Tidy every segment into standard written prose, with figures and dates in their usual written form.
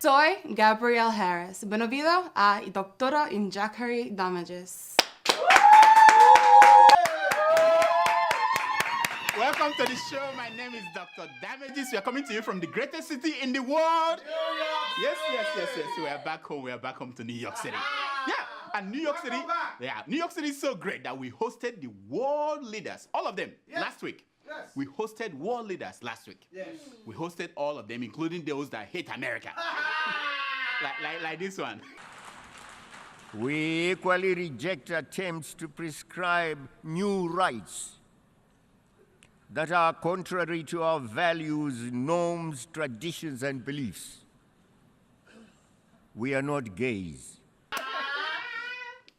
Soy Gabrielle Harris. Bienvenido a Doctora in Diagnoses. Welcome to the show. My name is Dr. Diagnoses. We are coming to you from the greatest city in the world. Yes. We are back home. We are back home to New York City. Yeah, and New York City. Yeah, New York City is so great that we hosted the world leaders, all of them, last week. Yes. We hosted world leaders last week. Yes. We hosted all of them, including those that hate America. like this one. We equally reject attempts to prescribe new rights that are contrary to our values, norms, traditions, and beliefs. We are not gays.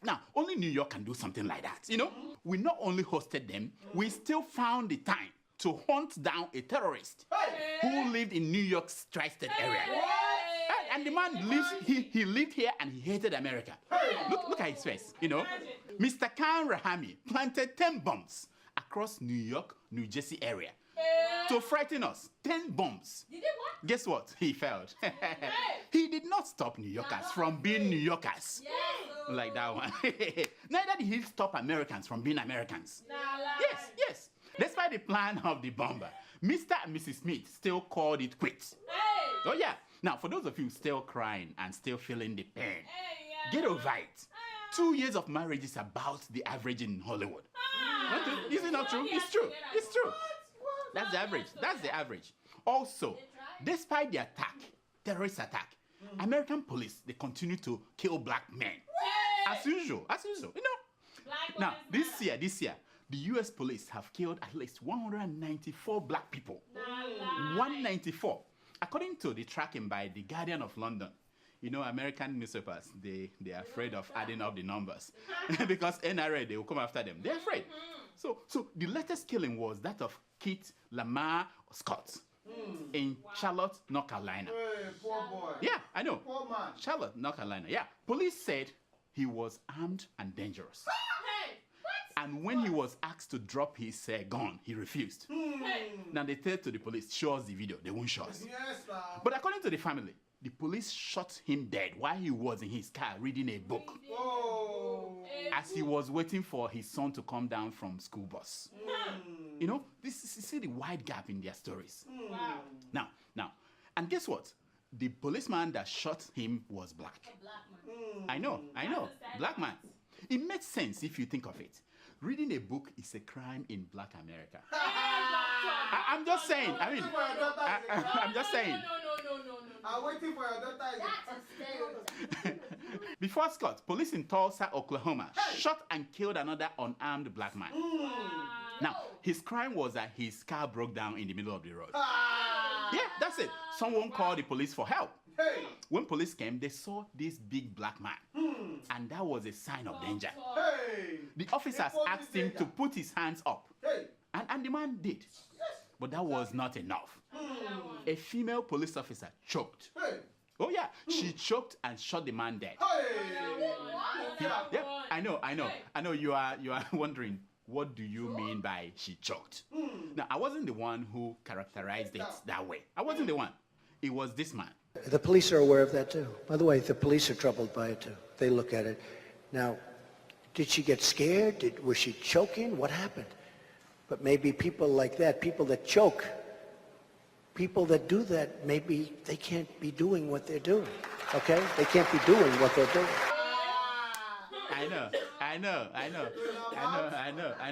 Now, only New York can do something like that, you know? We not only hosted them, we still found the time to hunt down a terrorist who lived in New York's tri-state area. And the man he lived here and he hated America. Look at his face, you know? Mr. Khan Rahami planted 10 bombs across New York, New Jersey area to frighten us. 10 bombs. Did he what? Guess what? He failed. He did not stop New Yorkers from being New Yorkers. Like that one. Neither did he stop Americans from being Americans. Yes. Despite the plan of the bomber, Mr. and Mrs. Smith still called it quits. Oh yeah. Now, for those of you still crying and still feeling the pain, get over it. 2 years of marriage is about the average in Hollywood. Is it not true? It's true. It's true. That's the average. That's the average. Also, despite the attack, terrorist attack, American police, they continue to kill black men. As usual, you know. Now, this year, the US police have killed at least 194 black people. 194. According to the tracking by the Guardian of London, you know, American newspapers, they are afraid of adding up the numbers because NRA, they will come after them. They're afraid. So the latest killing was that of Kit Lamar Scott in Charlotte, North Carolina. Hey, poor boy. Yeah, I know. Poor man. Charlotte, North Carolina. Yeah. Police said he was armed and dangerous. And when he was asked to drop his gun, he refused. Now they said to the police, show us the video. They won't show us. Yes, sir. But according to the family, the police shot him dead while he was in his car reading a book as he was waiting for his son to come down from school bus. You know, you see the wide gap in their stories. Now, and guess what? The policeman that shot him was black. I know, black man. It makes sense if you think of it. Reading a book is a crime in black America. I'm just saying. I mean, I'm just saying. No. I'm waiting for your daughter. Before Scott, police in Tulsa, Oklahoma, shot and killed another unarmed black man. Now, his crime was that his car broke down in the middle of the road. Yeah, that's it. Someone called the police for help. When police came, they saw this big black man, and that was a sign of danger. The officers asked him to put his hands up, and the man did. But that was not enough. A female police officer choked. Oh yeah, she choked and shot the man dead. Yeah, I know. You are wondering, what do you mean by she choked? Now, I wasn't the one who characterized it that way. I wasn't the one. It was this man. The police are aware of that too. By the way, the police are troubled by it too. They look at it. Now, did she get scared? Was she choking? What happened? But maybe people like that, people that choke, people that do that, maybe they can't be doing what they're doing. Okay? They can't be doing what they're doing. I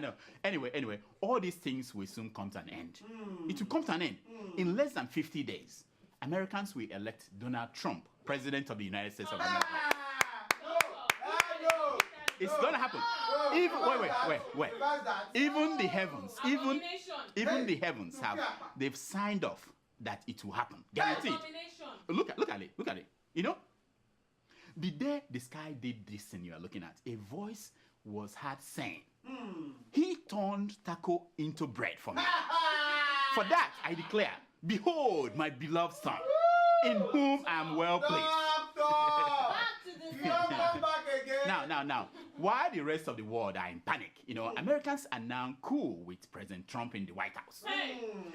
know. Anyway, all these things will soon come to an end. It will come to an end. In less than 50 days, Americans will elect Donald Trump, President of the United States of America. It's gonna happen. Wait. Even the heavens, even the heavens they've signed off that it will happen. Guaranteed. Look at it. You know, the day the sky did this thing you are looking at, a voice was heard saying, he turned taco into bread for me. For that, I declare, behold my beloved son, in whom I am well pleased. Now, while the rest of the world are in panic, Americans are now cool with President Trump in the White House.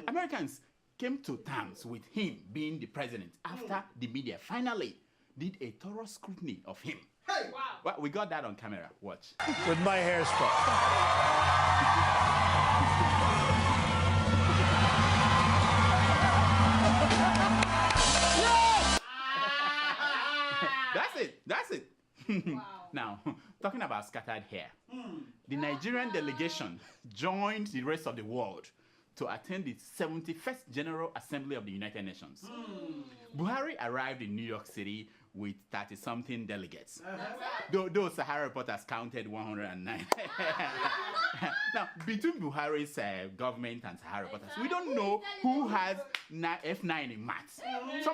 Americans, came to terms with him being the president after the media finally did a thorough scrutiny of him. Hey! Wow. Well, we got that on camera. Watch. With my hairspray. That's it. Now, talking about scattered hair, the Nigerian delegation joined the rest of the world to attend the 71st General Assembly of the United Nations. Buhari arrived in New York City with 30-something delegates. Though Sahara reporters counted 109. Now, between Buhari's government and Sahara reporters, we don't know who has F9 in maths.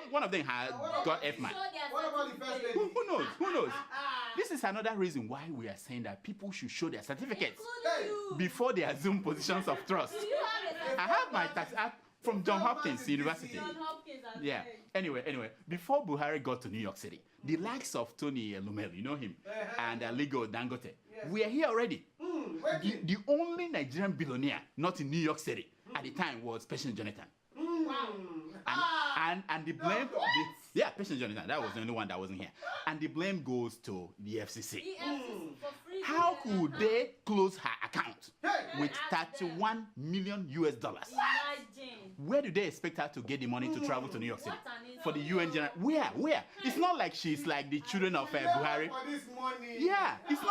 One of them has got F9. What about the first lady? Who knows? Who knows? This is another reason why we are saying that people should show their certificates before they assume positions of trust. I have my tax from Johns Hopkins University. Yeah. Anyway, before Buhari got to New York City, the likes of Tony Elumelu, you know him, and Aligo Dangote, we are here already. The only Nigerian billionaire not in New York City at the time was Patient Jonathan. And the blame, Patient Jonathan, that was the only one that wasn't here. And the blame goes to the FCC. How could they close her account with $31 million US? Where do they expect her to get the money to travel to New York City for the UN general? Where? It's not like she's like the children of Buhari. For this money. Yeah, it's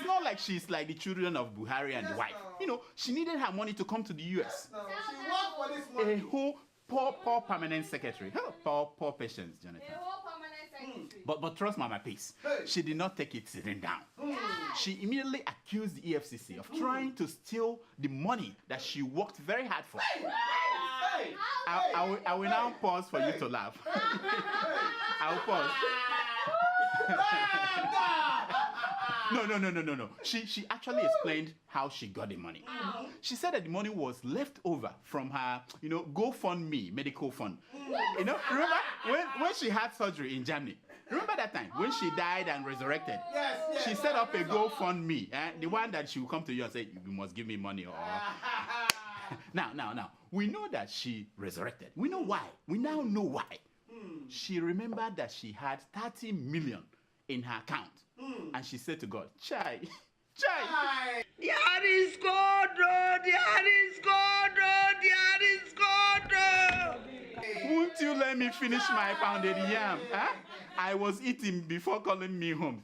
not like she's like the children of Buhari and the wife. You know, she needed her money to come to the US. No, she worked for this A money. whole poor permanent secretary. Poor Patience, Jonathan. But trust Mama Peace, she did not take it sitting down. She immediately accused the EFCC of trying to steal the money that she worked very hard for. I will now pause for you to laugh. I will pause. No. She actually explained how she got the money. She said that the money was left over from her, GoFundMe medical fund. Remember when she had surgery in Germany? Remember that time when she died and resurrected? Yes. She set up a GoFundMe, the one that she will come to you and say, "You must give me money." Or now, we know that she resurrected. We know why. We now know why. She remembered that she had 30 million in her account, and she said to God, "Chai. There is God, there is God, there is God. Won't you let me finish my pounded yam? Huh? I was eating before calling me home.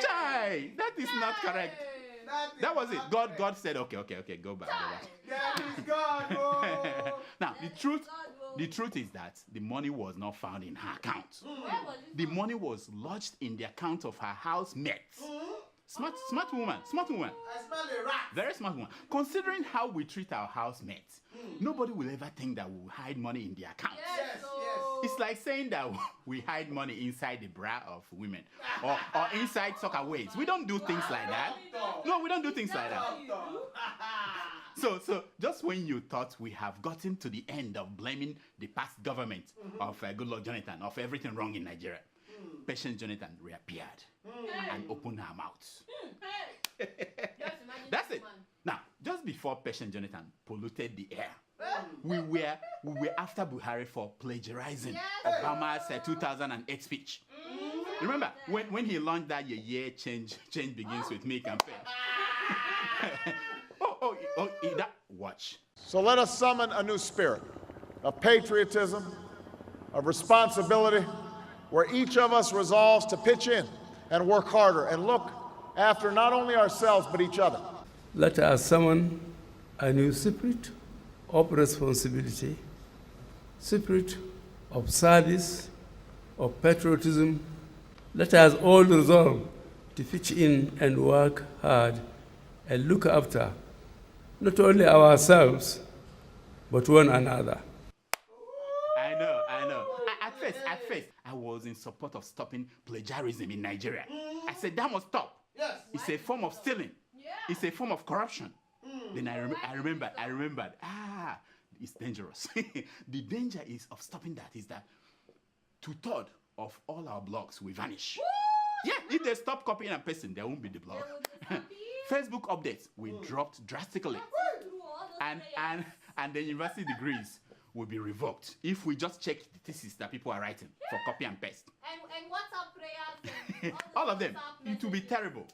Chai. That is not correct. That was it. God said, okay, go back. That is God, bro. Now, the truth is that the money was not found in her account. The money was lodged in the account of her housemates. Smart woman. I smell a rat. Very smart woman. Considering how we treat our housemates, nobody will ever think that we'll hide money in the account. Yes. It's like saying that we hide money inside the bra of women or inside soccer waves. We don't do things like that. No, we don't do things like that. So just when you thought we have gotten to the end of blaming the past government of Goodluck Jonathan of everything wrong in Nigeria, Patient Jonathan reappeared and opened her mouth. That's it. Now, just before Patient Jonathan polluted the air, we were after Buhari for plagiarizing Obama's 2008 speech. Remember when he launched that year change begins with me campaign? Watch. So let us summon a new spirit of patriotism, of responsibility, where each of us resolves to pitch in and work harder and look after not only ourselves but each other. Let us summon a new spirit of responsibility, spirit of service, of patriotism. Let us all resolve to pitch in and work hard and look after not only ourselves, but one another. I know. At first, I was in support of stopping plagiarism in Nigeria. I said that must stop. Yes. It's a form of stealing. It's a form of corruption. Then I remembered. It's dangerous. The danger of stopping that is that 2/3 of all our blogs will vanish. Yeah, if they stop copying and pasting, there won't be the blog. Facebook updates will drop drastically. And the university degrees will be revoked if we just check the thesis that people are writing for copy and paste. And WhatsApp prayers and All of them. WhatsApp It will be messages. terrible.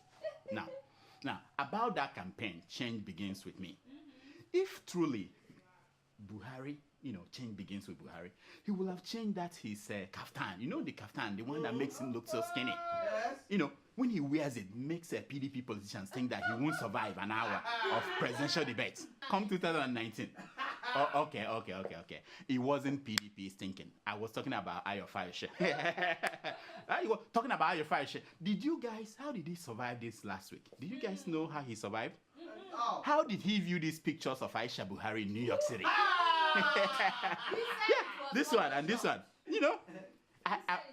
Now, about that campaign, change begins with me. If truly Buhari, change begins with Buhari, he will have changed that his kaftan. You know the kaftan, the one that makes him look so skinny. When he wears it, makes PDP politicians think that he won't survive an hour of presidential debates. Come 2019. Oh, okay. It wasn't PDP's thinking. I was talking about Ayo Farishe. I was talking about Ayo Farishe. How did he survive this last week? Did you guys know how he survived? How did he view these pictures of Aisha Buhari in New York City? This one and this one.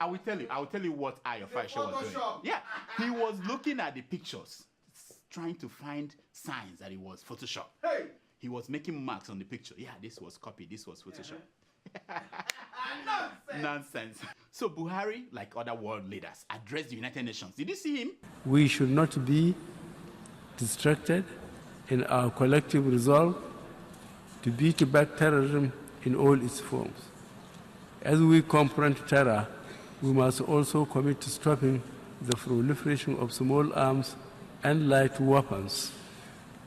I will tell you what Ayo Farishe was doing. Yeah, he was looking at the pictures, trying to find signs that it was Photoshop. He was making marks on the picture. Yeah, this was copy, this was Photoshop. Nonsense. So Buhari, like other world leaders, addressed the United Nations. Did you see him? We should not be distracted in our collective resolve to beat back terrorism in all its forms. As we confront terror, we must also commit to stopping the proliferation of small arms and light weapons,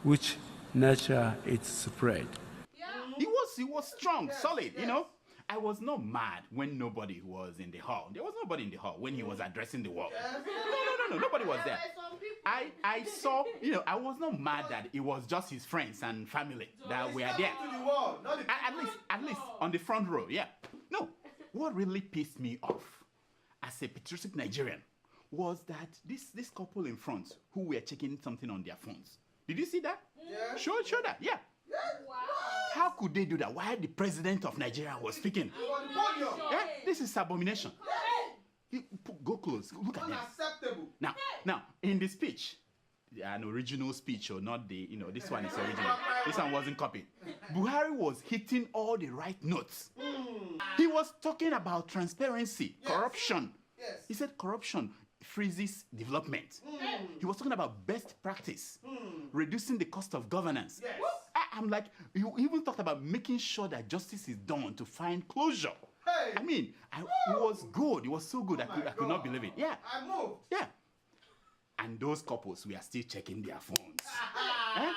which nurture its spread. He was strong, solid, I was not mad when nobody was in the hall. There was nobody in the hall when he was addressing the world. No, nobody was there. I saw, I was not mad that it was just his friends and family that were there. At least on the front row, yeah. No, what really pissed me off as a patriotic Nigerian was that this couple in front who were checking something on their phones. Did you see that? Yeah. Show that, yeah. Wow. How could they do that while the president of Nigeria was speaking? Yeah, this is abomination. Go close. Look at that. Now, in the speech, an original speech or not the, this one is original. This one wasn't copied. Buhari was hitting all the right notes. He was talking about transparency, corruption. Yes. He said corruption freezes development. He was talking about best practice, reducing the cost of governance. Yes. I'm like, you even talked about making sure that justice is done to find closure. Hey. I mean, it was good. It was so good. I could not believe it. Yeah. I moved. Yeah. And those couples, we are still checking their phones. Eh?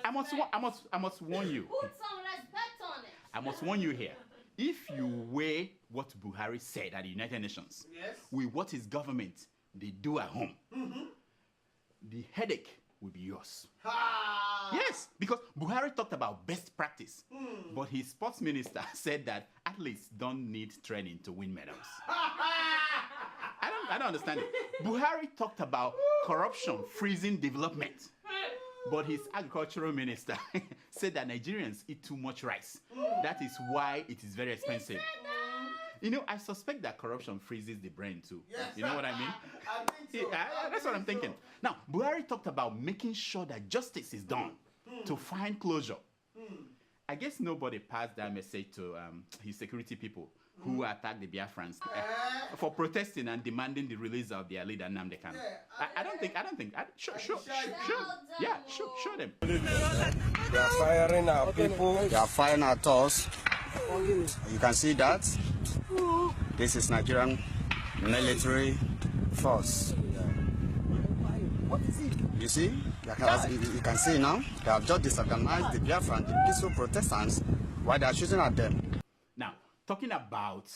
I must warn you. Put some respect on it. I must warn you here. If you weigh what Buhari said at the United Nations with what his government they do at home, the headache will be yours. Yes, because Buhari talked about best practice, but his sports minister said that athletes don't need training to win medals. I don't understand it. Buhari talked about corruption freezing development, but his agricultural minister said that Nigerians eat too much rice. That is why it is very expensive. I suspect that corruption freezes the brain too. Yes, you know what I mean? I think so. That's what I'm thinking. Now, Buhari talked about making sure that justice is done to find closure. I guess nobody passed that message to his security people who attacked the Biafrans for protesting and demanding the release of their leader, Nnamdi Kanu. I don't think. Show them. They are firing our people. They are firing at us. You can see that. This is Nigerian military force. You see? You can see now. They have just disorganized the Biafran, the peaceful protestants, while they are shooting at them. Now, talking about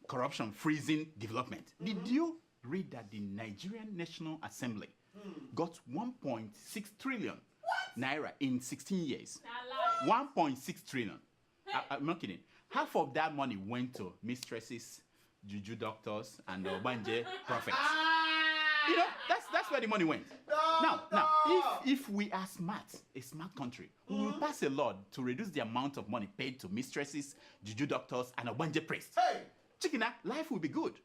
corruption freezing development, did you read that the Nigerian National Assembly got 1.6 trillion naira in 16 years? 1.6 trillion. I'm not kidding. Half of that money went to mistresses, juju doctors, and the Obanje prophets. That's where the money went. Now, if we are smart, a smart country, we will pass a law to reduce the amount of money paid to mistresses, juju doctors, and Obanje priests. Hey. Chikina, life will be good.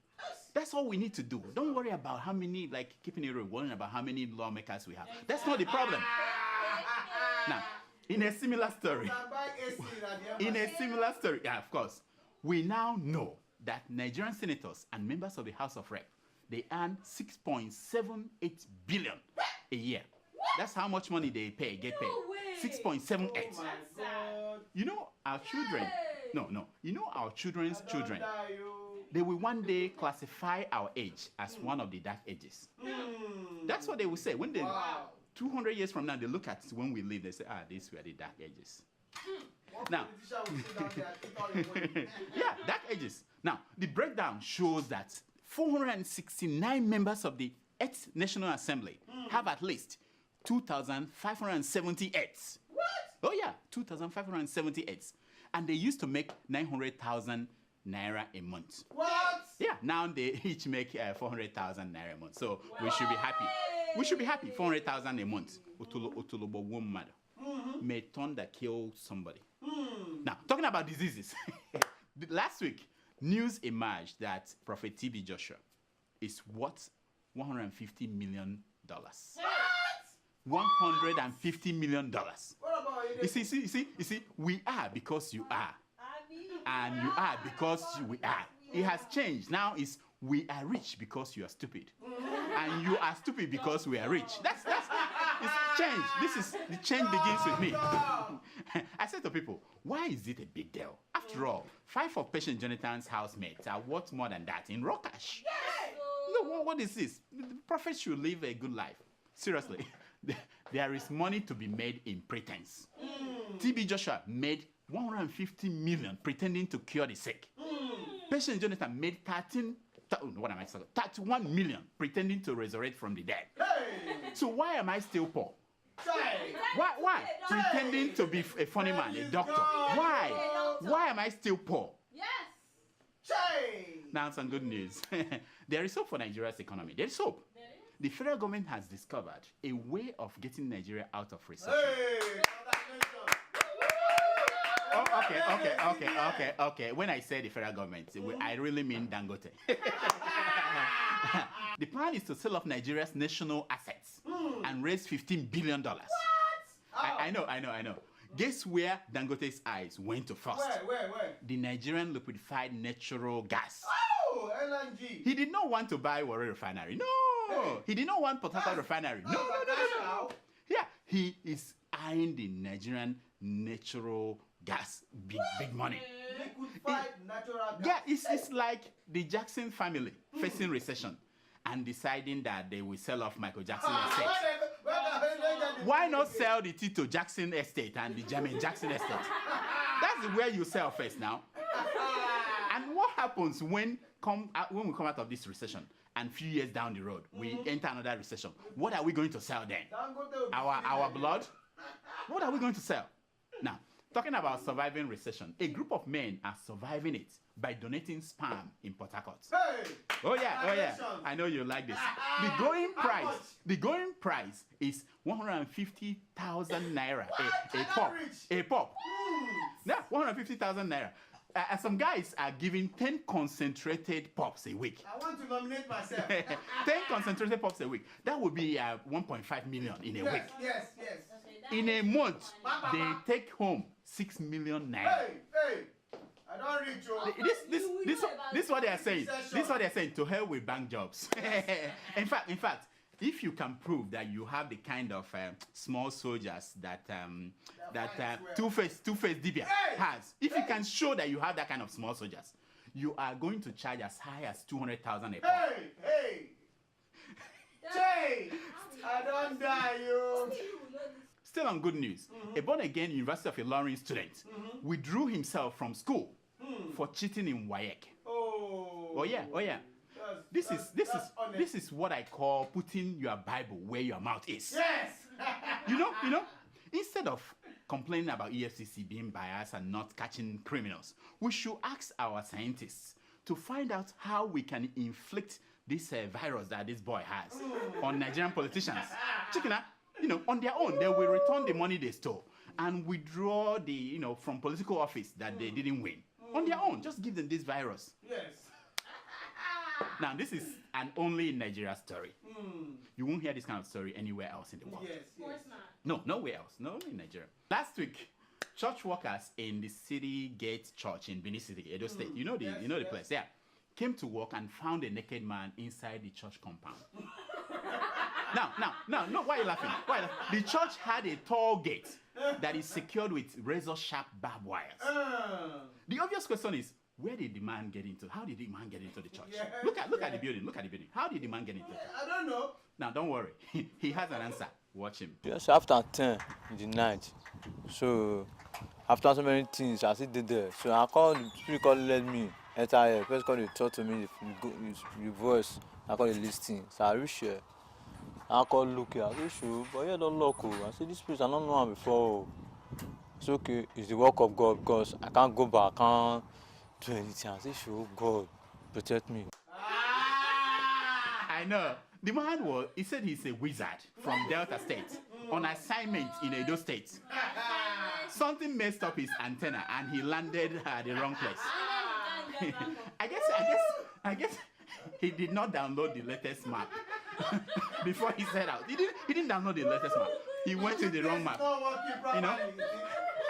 That's all we need to do. Don't worry about how many, keeping it real, worrying about how many lawmakers we have. That's not the problem. Now, in a similar story, yeah, of course, we now know that Nigerian senators and members of the House of Rep, they earn 6.78 billion a year. That's how much money they get paid. 6.78. our children. No. You know our children's children. They will one day classify our age as one of the dark ages. That's what they will say. When they 200 years from now, they look at when we live, they say, these were the dark ages. Now, yeah, dark ages. Now, the breakdown shows that 469 members of the 8th National Assembly have at least 2,578. What? Oh yeah, 2,578. And they used to make 900,000 naira a month. What? Yeah, now they each make 400,000 naira a month. So we should be happy. We should be happy. 400,000 a month. Otulobo woman may thunder kill somebody. Now, talking about diseases. Last week, news emerged that Prophet TB Joshua is worth $150 million. What? $150 million. What about You see, we are because you are. And you are because we are. It has changed. Now it's we are rich because you are stupid. And you are stupid because we are rich. That's it's change. The change begins with me. I said to people, why is it a big deal? After all, 5 of Patient Jonathan's housemates are worth more than that in raw cash. No, what is this? The prophet should live a good life. Seriously. There is money to be made in pretense. TB Joshua made 150 million pretending to cure the sick. Patient Jonathan made 31 million pretending to resurrect from the dead. Hey! So why am I still poor? Hey! Why? Pretending to be a funny man, a doctor. Why? Why am I still poor? Yes. Hey! Now some good news. There is hope for Nigeria's economy. There is hope. The federal government has discovered a way of getting Nigeria out of recession. Hey! Congratulations! Oh, okay. When I say the federal government, I really mean Dangote. The plan is to sell off Nigeria's national assets and raise $15 billion. What? I know. Guess where Dangote's eyes went to first? Where? The Nigerian liquefied natural gas. Oh, LNG. He did not want to buy Warri Refinery. No. He did not want Port Harcourt Refinery. No. Yeah, he is eyeing the Nigerian natural gas, big money. Liquefied natural gas. Yeah, it's like the Jackson family facing recession and deciding that they will sell off Michael Jackson estate. Why not sell the Tito Jackson estate and the Jermaine Jackson estate? That's where you sell first now. And what happens when we come out of this recession and a few years down the road, we enter another recession? What are we going to sell then? Our blood? What are we going to sell? Now, talking about surviving recession, a group of men are surviving it by donating sperm in Port Harcourt. Hey! Oh yeah. I know you like this. The going price is 150,000 naira a pop. Yeah, 150,000 naira. Some guys are giving 10 concentrated pops a week. I want to nominate myself. 10 concentrated pops a week. That would be 1.5 million in a week. Yes. In a month, they take home 6 million naira. Hey! I don't read you. This is what they are saying. This is what they are saying. To hell with bank jobs. In fact, if you can prove that you have the kind of small soldiers that Two-Face Dibia has, if you can show that you have that kind of small soldiers, you are going to charge as high as 200,000 a pop. Hey! I don't die, you. Still on good news, a born-again University of Ilorin student withdrew himself from school for cheating in WAEC. Oh yeah. This is what I call putting your Bible where your mouth is. Yes. You know, instead of complaining about EFCC being biased and not catching criminals, we should ask our scientists to find out how we can inflict this virus that this boy has on Nigerian politicians. Chicken, on their own, they will return the money they stole and withdraw from political office that they didn't win. On their own, just give them this virus. Yes. Now, this is an only in Nigeria story. You won't hear this kind of story anywhere else in the world. Yes. Of course not. No, nowhere else. No, only in Nigeria. Last week, church workers in the City Gate Church in Benin City, Edo State, you know the place, yeah, came to work and found a naked man inside the church compound. Now, why are you laughing? The church had a tall gate that is secured with razor-sharp barbed wires. The obvious question is, where did the man get into? How did the man get into the church? Look at the building. Look at the building. How did the man get into it? I don't know. Now, don't worry. He has an answer. Watch him. Just after 10 in the night. So after so many things, I still did there. So I called the spirit called let me enter here. First call they talk to me, the voice. I call the listing. So I reach here. I call look here. I say sure, but yeah, don't look. I say this place I don't know him before. It's okay. It's the work of God because I can't go back. I can't do anything. I say sure, God protect me. I know. The man he said he's a wizard from Delta State on assignment in Edo State. Something messed up his antenna and he landed at the wrong place. I guess he did not download the latest map before he set out. He didn't download the latest map. He went to the wrong map. You know?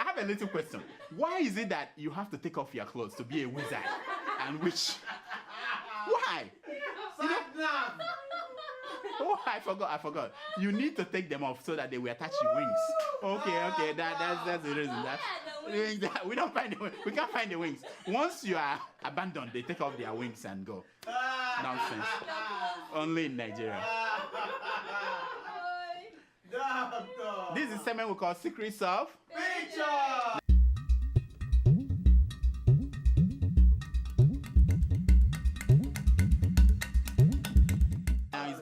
I have a little question. Why is it that you have to take off your clothes to be a wizard and witch? Why? You know? Oh, I forgot. You need to take them off so that they will attach your wings. Okay, that's the reason. We don't find the wings. We can't find the wings. Once you are abandoned, they take off their wings and go. Nonsense. Only in Nigeria. This is a segment we call Secrets of Picture.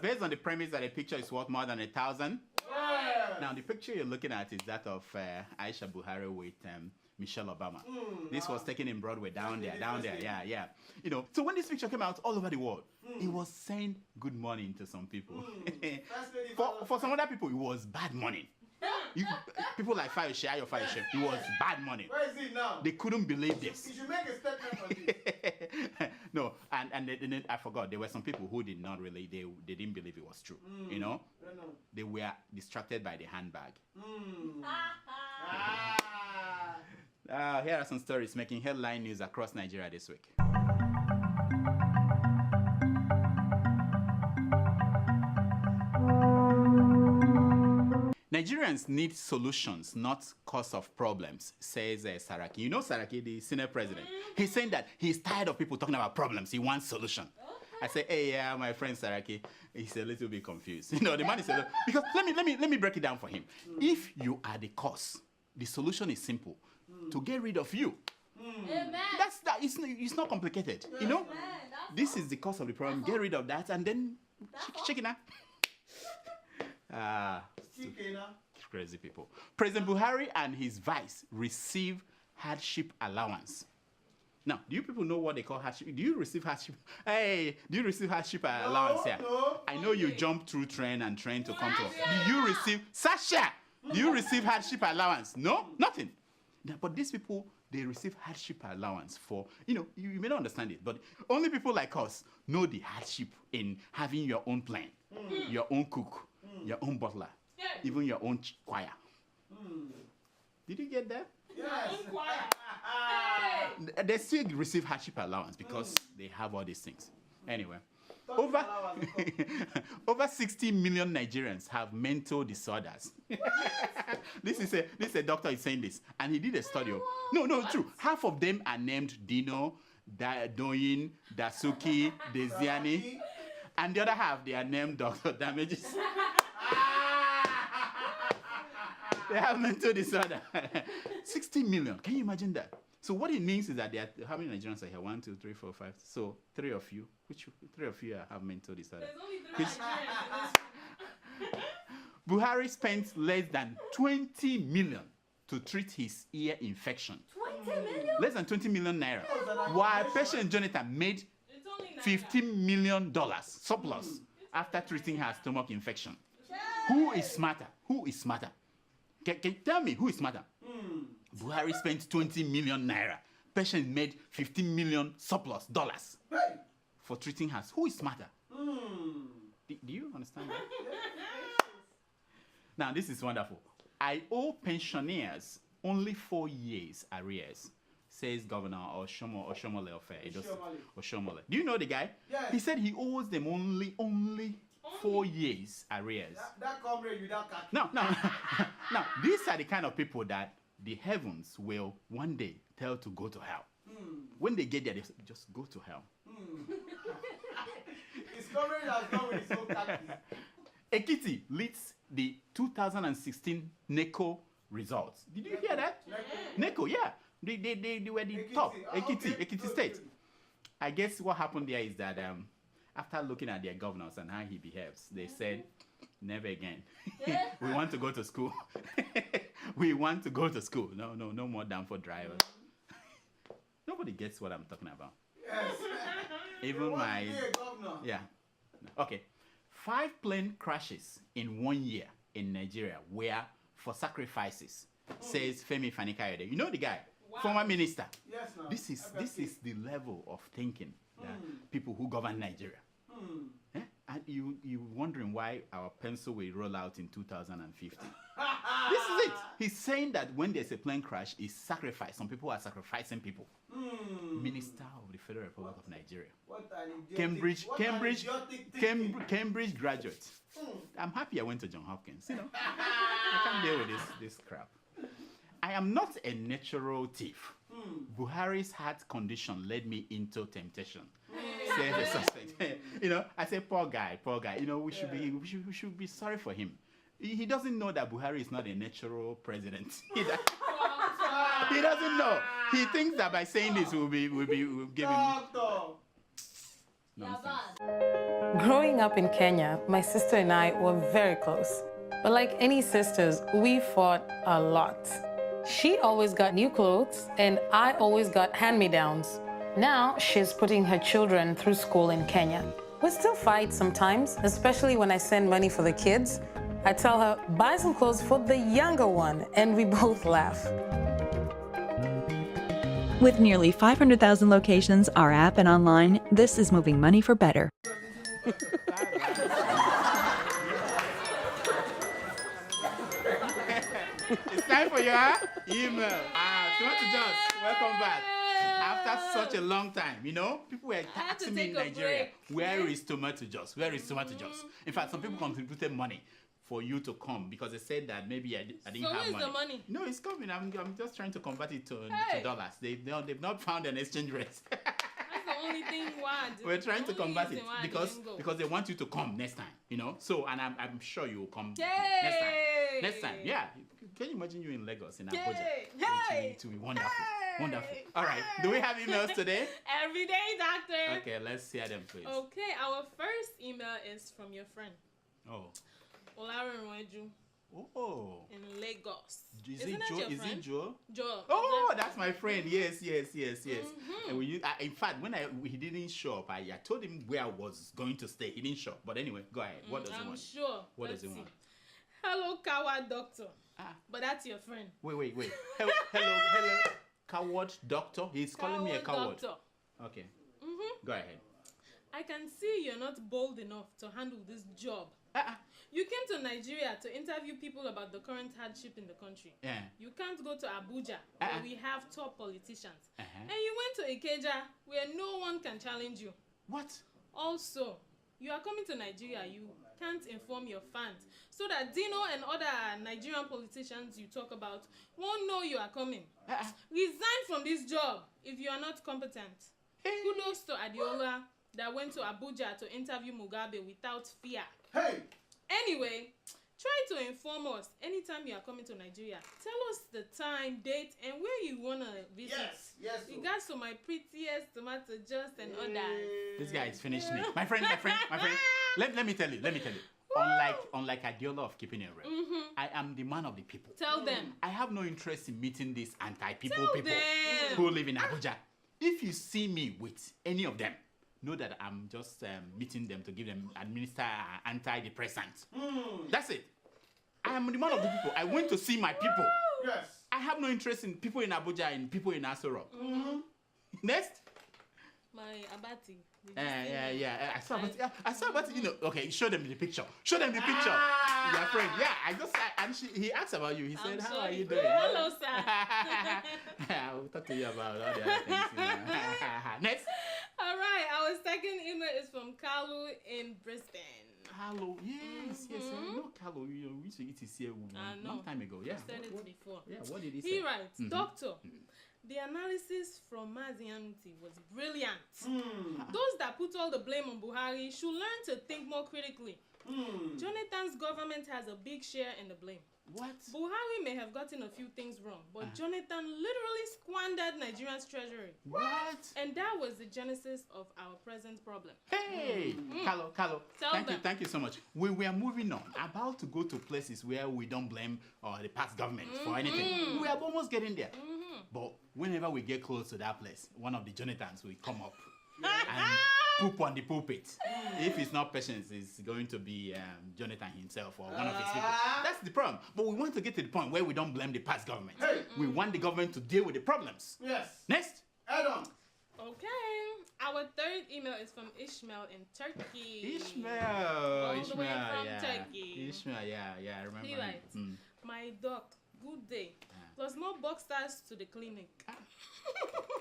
Based on the premise that a picture is worth more than 1,000. Now, the picture you're looking at is that of Aisha Buhari with Michelle Obama. This was taken in Broadway, down there, yeah. You know, so when this picture came out all over the world, it was saying good morning to some people. For some other people, it was bad morning. People like Fayoshe, it was bad morning. Where is he now? They couldn't believe this. You should make a statement on this. No, and then I forgot. There were some people who did not really, they didn't believe it was true. You know? They were distracted by the handbag. Here are some stories making headline news across Nigeria this week. Nigerians need solutions, not cause of problems, says Saraki. You know Saraki, the Senate president. He's saying that he's tired of people talking about problems. He wants solution. I say, hey, yeah, my friend Saraki, he's a little bit confused. You know, the man is a little, because let me break it down for him. If you are the cause, the solution is simple: to get rid of you. It's not complicated. You know, this is the cause of the problem. Get rid of that, and then check it out. Crazy people. President Buhari and his vice receive hardship allowance. Now, do you people know what they call hardship? Do you receive hardship? Hey, do you receive hardship allowance here? No. I know you jump through train to come to us. Do you receive, Sasha? Do you receive hardship allowance? No, nothing. Now, but these people, they receive hardship allowance for, you know, you may not understand it, but only people like us know the hardship in having your own plane, your own cook, your own butler, even your own choir. Did you get that? Yes. They still receive hardship allowance because they have all these things. Anyway, over 60 million Nigerians have mental disorders. This is a doctor is saying this, and he did a study. No, true. Half of them are named Dino, Doyin, Dasuki, Desiani, and the other half they are named Dr. Damages. They have mental disorder. 60 million. Can you imagine that? So what it means is that there are, how many Nigerians are here? 1, 2, 3, 4, 5. So 3 of you. Three of you have mental disorder? There's only 3 Buhari spent less than 20 million to treat his ear infection. 20 million? Less than 20 million naira. While patient Jonathan made $15 million surplus after treating her stomach infection. Who is smarter? Can you tell me who is smarter? Buhari spent 20 million naira. Patient made 15 million surplus dollars for treating her. Who is smarter? Do you understand that? Now, this is wonderful. I owe pensioners only 4 years arrears, says Governor Oshomole of Edo. Oshomole. Do you know the guy? Yes. He said he owes them only 4 years arrears. That comrade without khaki. No. Now, these are the kind of people that the heavens will one day tell to go to hell. When they get there, they just go to hell. His comrade has gone with his own khaki. Ekiti leads the 2016 NECO results. Did you hear that? NECO, yeah. They were the top. Ekiti State. I guess what happened there is that after looking at their governors and how he behaves, they said, never again. We want to go to school. We want to go to school. No more Danford drivers. Nobody gets what I'm talking about. Yes. Even my... governor. Yeah. Okay. 5 plane crashes in 1 year in Nigeria were for sacrifices, says Femi Fani-Kayode. You know the guy? Wow. Former minister. Yes, no. This is the level of thinking that people who govern Nigeria. Eh? And you wondering why our pencil will roll out in 2050. This is it. He's saying that when there's a plane crash, it's sacrifice. Some people are sacrificing people. Minister of the Federal Republic of Nigeria. Cambridge graduate. I'm happy I went to John Hopkins. You know, I can't deal with this crap. I am not a natural thief. Buhari's heart condition led me into temptation. Says the suspect. You know, I say, poor guy. You know, we should be sorry for him. He doesn't know that Buhari is not a natural president. He doesn't know. He thinks that by saying this, we'll give him nonsense. Growing up in Kenya, my sister and I were very close. But like any sisters, we fought a lot. She always got new clothes, and I always got hand-me-downs. Now she's putting her children through school in Kenya. We still fight sometimes, especially when I send money for the kids. I tell her, buy some clothes for the younger one, and we both laugh. With nearly 500,000 locations, our app and online, this is moving money for better. It's time for your email. Tomato Joss, welcome back. After such a long time, you know, people were asking me in Nigeria, where is Tomato Joss? Where is Tomato Joss? In fact, some people contributed money for you to come because they said that maybe I didn't have money. So where's the money? No, it's coming. I'm just trying to convert it to dollars. They've not found an exchange rate. That's the only thing why. We're trying to convert it because they want you to come next time, you know. So, and I'm sure you will come next time. Next time, yeah. Can you imagine you in Lagos in Abuja? It will be wonderful. Wonderful. All right. Do we have emails today? Every day, doctor. Okay, let's hear them, please. Okay, our first email is from your friend. Oh. Olarinweju. Oh. In Lagos. Is it Joe? Joe. Oh, that's my friend. Yes. And in fact, when he didn't show up, I told him where I was going to stay. He didn't show up. But anyway, go ahead. What does he want? I'm sure. What does he want? Hello, Kawa Doctor. But that's your friend. Wait. Hello, coward doctor. He's calling me a coward. Doctor. Okay. Go ahead. I can see you're not bold enough to handle this job. You came to Nigeria to interview people about the current hardship in the country. Yeah. You can't go to Abuja where we have top politicians. And you went to Ikeja where no one can challenge you. What? Also, you are coming to Nigeria. You can't inform your fans so that Dino and other Nigerian politicians you talk about won't know you are coming. Resign from this job if you are not competent. Kudos to Adeola that went to Abuja to interview Mugabe without fear. Anyway, try to inform us anytime you are coming to Nigeria. Tell us the time, date, and where you want to visit. Yes. Regards to my prettiest Tomato Joss and others. This guy is finished me. My friend. Let me tell you. Unlike Adeola of Keeping It Real, I am the man of the people. Tell them. I have no interest in meeting these anti-people people who live in Abuja. If you see me with any of them, know that I'm just meeting them to give them administer antidepressants. That's it. I am the man of the people. I went to see my people. Yes. I have no interest in people in Abuja and people in Aso Rock. Next. My Abati. Yeah. I saw Abati. You know. Okay, show them the picture. Your friend. Yeah. He asked about you. He said, "How are you doing?" Hello, sir. I will talk to you about all the other things. Next. All right. Our Our second email is from Carlo in Brisbane. Carlo, yes, yes, I know Carlo. You know, we used to eat his here I know. long time ago. Yeah. You said it before. Yeah, what did he say? He writes, Doctor, the analysis from Mazianuti was brilliant. Those that put all the blame on Buhari should learn to think more critically. Jonathan's government has a big share in the blame. What? Buhari may have gotten a few things wrong, but Jonathan literally squandered Nigeria's treasury. What? And that was the genesis of our present problem. Hey, Carlo, thank you so much. We are moving on, about to go to places where we don't blame the past government for anything. We are almost getting there. But whenever we get close to that place, one of the Jonathans will come up and poop on the pulpit. If it's not Patience, it's going to be Jonathan himself or one of his people. That's the problem. But we want to get to the point where we don't blame the past government. We want the government to deal with the problems. Yes. Next. Add on. Okay. Our third email is from Ishmael in Turkey. Ishmael. All the way from Turkey. Ishmael, yeah, I remember. He writes, my doc, good day. Plus more boxers to the clinic.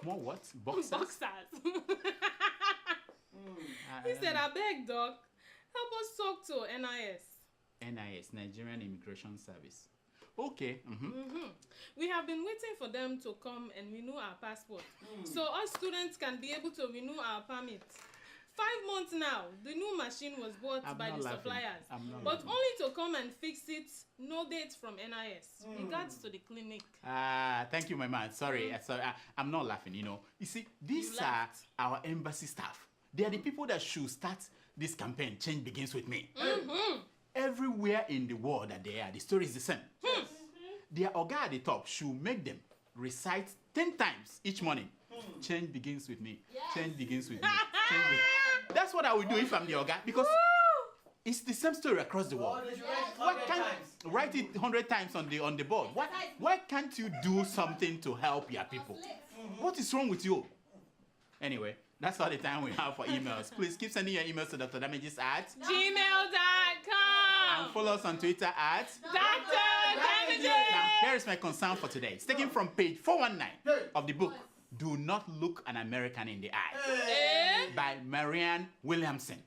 More what? Boxers? Boxers. He said, I beg, doc, help us talk to NIS. NIS, Nigerian Immigration Service. Okay. We have been waiting for them to come and renew our passport. So us students can be able to renew our permits. 5 months now, the new machine was bought by the suppliers. But only to come and fix it, no date from NIS. Regards to the clinic. Thank you, my man. Sorry, I'm not laughing, you know. You see, these are our embassy staff. They are the people that should start this campaign, Change Begins With Me. Everywhere in the world that they are, the story is the same. Their Oga at the top should make them recite 10 times each morning. Change begins with me. Change begins with me. That's what I would do if I'm the Oga, because it's the same story across the world. Why can't write it 100 times on the board? Why can't you do something to help your people? What is wrong with you? Anyway, that's all the time we have for emails. Please keep sending your emails to Dr. Damages at gmail.com and follow us on Twitter at Dr. Damages. Now, here is my concern for today. It's taken from page 419 of the book, Do Not Look an American in the Eye, by Marianne Williamson.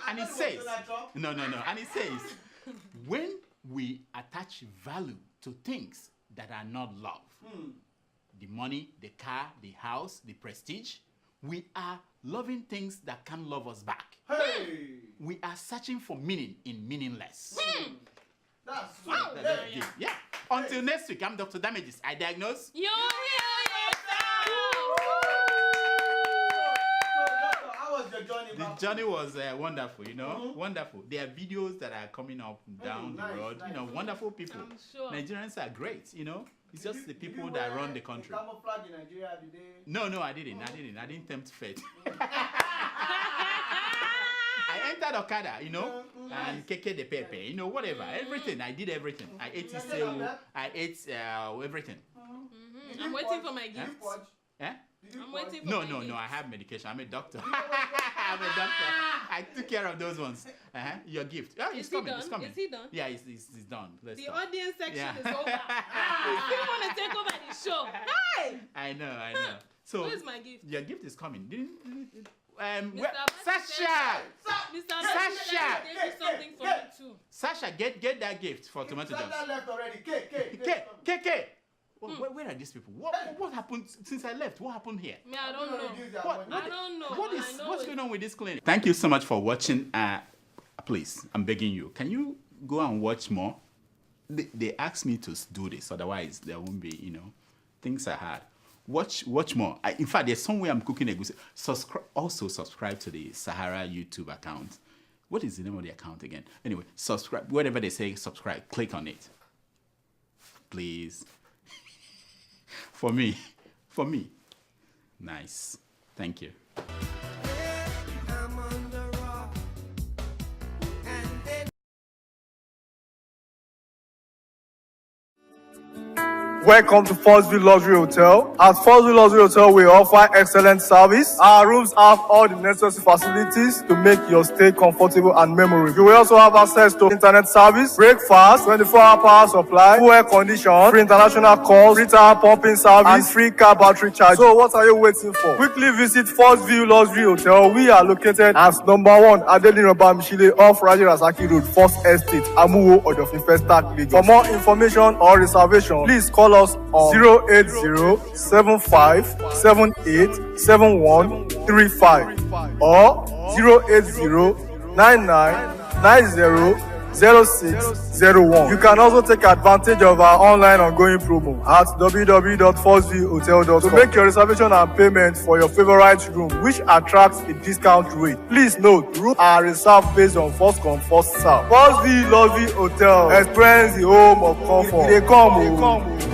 And it says, no. And it says, when we attach value to things that are not love, the money, the car, the house, the prestige, we are loving things that can't love us back. We are searching for meaning in meaningless. That's yeah. Until next week, I'm Dr. Damages. I diagnose. You heal So, how was your journey back? The journey was wonderful, you know, wonderful. There are videos that are coming up down the road, you know, wonderful people. I'm sure. Nigerians are great, you know. It's just the people that run the country. Camouflage in Nigeria every day. No, I didn't. I didn't tempt fate. I entered Okada, you know, and keke de pepe, you know, whatever, everything. I did everything. I ate Isewu, I ate everything. I'm waiting for my gift. Eh? I'm waiting for my gift. No, I have medication. I'm a doctor. I'm a doctor. I took care of those ones. Your gift. Oh, it's coming. It's coming. Is he done? Yeah, it's done. Let's The stop. audience section Yeah. is over. You still want to take over the show? Hey! I know. So Where's my gift? your gift is coming. Sasha! Sasha! Sasha! Gave you something for me too. Sasha, get that gift for Tomato Jones. Sasha left already. K. Where are these people? What happened since I left? What happened here? Me, I don't know. I don't know. What's going on with this clinic? Thank you so much for watching. Please, I'm begging you. Can you go and watch more? They asked me to do this, otherwise there won't be, you know, things are hard. Watch more. In fact, there's somewhere I'm cooking a goose. Also subscribe to the Sahara YouTube account. What is the name of the account again? Anyway, subscribe. Whatever they say, subscribe. Click on it. Please. For me. Nice. Thank you. Welcome to Forstview Luxury Hotel. At Forstview Luxury Hotel, we offer excellent service. Our rooms have all the necessary facilities to make your stay comfortable and memorable. You will also have access to internet service, breakfast, 24-hour power supply, full air condition, free international calls, free tire pumping service, and free car battery charge. So what are you waiting for? Quickly visit Forstview Luxury Hotel. We are located at number 1 Adeola Mishile off Raji Rasaki Road, First Estate, Amuwo, Odofin Festac, Lagos. For more information or reservation, please call us on 080-7578-7135 or 080-9990-0601. You can also take advantage of our online ongoing promo at www.forceviewhotel.com to make your reservation and payment for your favorite room, which attracts a discount rate. Please note, rooms are reserved based on first come, first serve. Forstview Luxury Hotel. Experience the home of comfort. They come.